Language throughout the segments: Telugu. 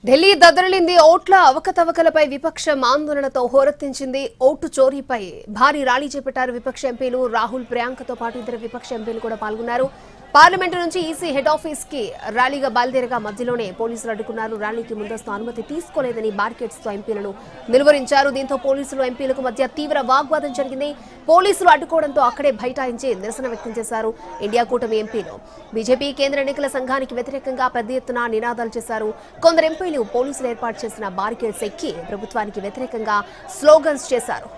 ఢిల్లీ దద్దరిల్లింది. ఓట్ల అవకతవకలపై విపక్షం ఆందోళనతో హోరెత్తించింది. ఓటు చోరీపై భారీ ర్యాలీ చేపట్టారు విపక్ష ఎంపీలు. రాహుల్, ప్రియాంకతో పాటు ఇతర విపక్ష ఎంపీలు కూడా పాల్గొన్నారు. పార్లమెంటు నుంచి ఈసీ హెడ్ ఆఫీస్ కి ర్యాలీగా బయలుదేరగా మధ్యలోనే పోలీసులు అడ్డుకున్నారు. ర్యాలీకి ముందస్తు అనుమతి తీసుకోలేదని బారికేడ్స్ తో ఎంపీలను నిలువరించారు. దీంతో పోలీసులు ఎంపీలకు మధ్య తీవ్ర వాగ్వాదం జరిగింది. పోలీసులు అడ్డుకోవడంతో అక్కడే బైఠాయించి నిరసన వ్యక్తం చేశారు ఇండియా కూటమి ఎంపీలు. బీజేపీ కేంద్ర ఎన్నికల సంఘానికి వ్యతిరేకంగా పెద్ద ఎత్తున నినాదాలు చేశారు. కొందరు ఎంపీలు పోలీసులు ఏర్పాటు చేసిన బారికేడ్స్ ఎక్కి ప్రభుత్వానికి వ్యతిరేకంగా స్లోగన్స్ చేశారు.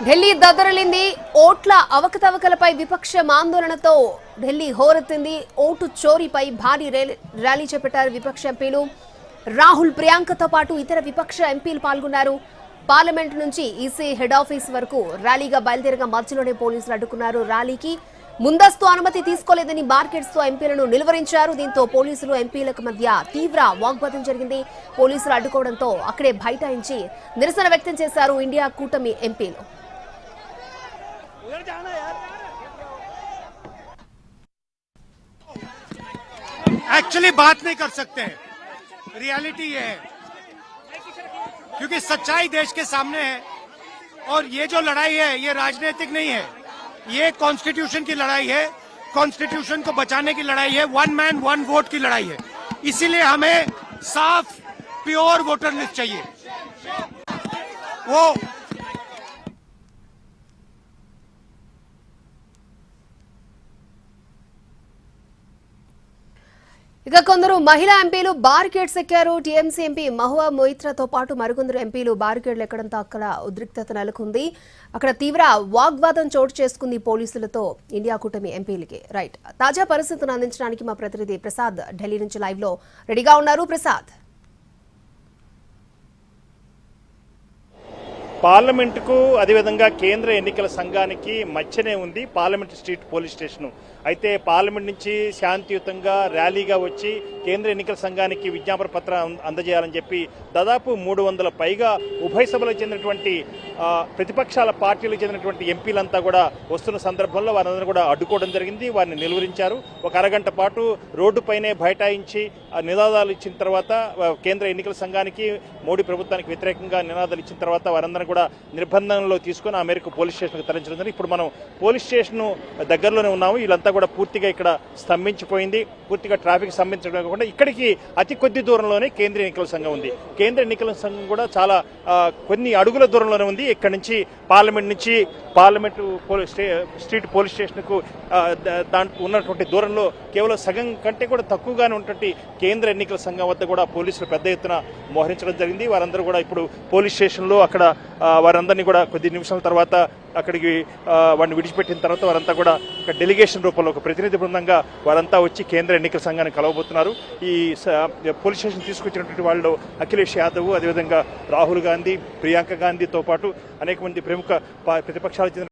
ఢిల్లీ దద్దరిల్లింది. ఓట్ల అవకతవకలపై విపక్షం ఆందోళనతో ఢిల్లీ హోరెత్తింది. ఓటు చోరీపై భారీ ర్యాలీ చేపట్టారు విపక్ష ఎంపీలు. రాహుల్, ప్రియాంకతో పాటు ఇతర విపక్ష ఎంపీలు పాల్గొన్నారు. పార్లమెంట్ నుంచి ఈసీ హెడ్ ఆఫీస్ వరకు ర్యాలీగా బయలుదేరగా మధ్యలోనే పోలీసులు అడ్డుకున్నారు. ర్యాలీకి ముందస్తు అనుమతి తీసుకోలేదని బార్కెట్స్ తో ఎంపీలను నిలువరించారు. దీంతో పోలీసులు ఎంపీలకు మధ్య తీవ్ర వాగ్వాదం జరిగింది. పోలీసులు అడ్డుకోవడంతో అక్కడే బైఠాయించి నిరసన వ్యక్తం చేశారు ఇండియా కూటమి ఎంపీలు. एक्चुअली बात नहीं कर सकते, रियलिटी ये है क्योंकि सच्चाई देश के सामने है और ये जो लड़ाई है ये राजनीतिक नहीं है, ये कॉन्स्टिट्यूशन की लड़ाई है, कॉन्स्टिट्यूशन को बचाने की लड़ाई है, वन मैन वन वोट की लड़ाई है। इसीलिए हमें साफ प्योर वोटर लिस्ट चाहिए। वो ఇక కొందరు మహిళా ఎంపీలు బారికేడ్స్ ఎక్కారు. టీఎంసీ ఎంపీ మహువా మొయిత్రాతో పాటు మరికొందరు ఎంపీలు బారికేడ్లు ఎక్కడంతో అక్కడ ఉద్రిక్తత నెలకొంది. అక్కడ తీవ్ర వాగ్వాదం చోటు చేసుకుంది పోలీసులతో ఇండియా కూటమి ఎంపీలకి. రైట్, తాజా పరిస్థితులను అందించడానికి మా ప్రతినిధి ప్రసాద్ ఢిల్లీ నుంచి లైవ్ లో రెడీగా ఉన్నారు. ప్రసాద్, పార్లమెంటుకు అదేవిధంగా కేంద్ర ఎన్నికల సంఘానికి మధ్యనే ఉంది పార్లమెంట్ స్ట్రీట్ పోలీస్ స్టేషన్. అయితే పార్లమెంట్ నుంచి శాంతియుతంగా ర్యాలీగా వచ్చి కేంద్ర ఎన్నికల సంఘానికి విజ్ఞాపన పత్రం అందజేయాలని చెప్పి దాదాపు 300 పైగా ఉభయ సభలకు చెందినటువంటి ప్రతిపక్షాల పార్టీలకు చెందినటువంటి ఎంపీలంతా కూడా వస్తున్న సందర్భంలో వారందరూ కూడా అడ్డుకోవడం జరిగింది. వారిని నిలువరించారు. ఒక అరగంట పాటు రోడ్డుపైనే బైఠాయించి నినాదాలు ఇచ్చిన తర్వాత కేంద్ర ఎన్నికల సంఘానికి మోడీ ప్రభుత్వానికి వ్యతిరేకంగా నినాదాలు ఇచ్చిన తర్వాత వారందరూ కూడా నిర్బంధంలో తీసుకుని ఆ మేరకు పోలీస్ స్టేషన్కి తరలించడం జరిగింది. ఇప్పుడు మనం పోలీస్ స్టేషన్ దగ్గరలోనే ఉన్నాము. వీళ్ళంతా కూడా పూర్తిగా ఇక్కడ స్తంభించిపోయింది. పూర్తిగా ట్రాఫిక్ స్తంభించడం కాకుండా ఇక్కడికి అతి కొద్ది దూరంలోనే కేంద్ర ఎన్నికల సంఘం ఉంది. కేంద్ర ఎన్నికల సంఘం కూడా చాలా కొన్ని అడుగుల దూరంలోనే ఉంది. ఇక్కడ నుంచి పార్లమెంటు స్ట్రీట్ పోలీస్ స్టేషన్కు దాంట్లో ఉన్నటువంటి దూరంలో కేవలం సగం కంటే కూడా తక్కువగానే ఉన్నటువంటి కేంద్ర ఎన్నికల సంఘం వద్ద కూడా పోలీసులు పెద్ద ఎత్తున మోహరించడం జరిగింది. వారందరూ కూడా ఇప్పుడు పోలీస్ స్టేషన్లో అక్కడ వారందరినీ కూడా కొద్ది నిమిషాల తర్వాత అక్కడికి వారిని విడిచిపెట్టిన తర్వాత వారంతా కూడా ఒక డెలిగేషన్ రూపంలో ఒక ప్రతినిధి బృందంగా వారంతా వచ్చి కేంద్ర ఎన్నికల సంఘాన్ని కలవబోతున్నారు. ఈ పోలీస్ స్టేషన్ తీసుకొచ్చినటువంటి వాళ్ళు అఖిలేష్ యాదవ్, అదేవిధంగా రాహుల్ గాంధీ, ప్రియాంక గాంధీతో పాటు అనేక మంది ప్రముఖ ప్రతిపక్షాలకు చెందిన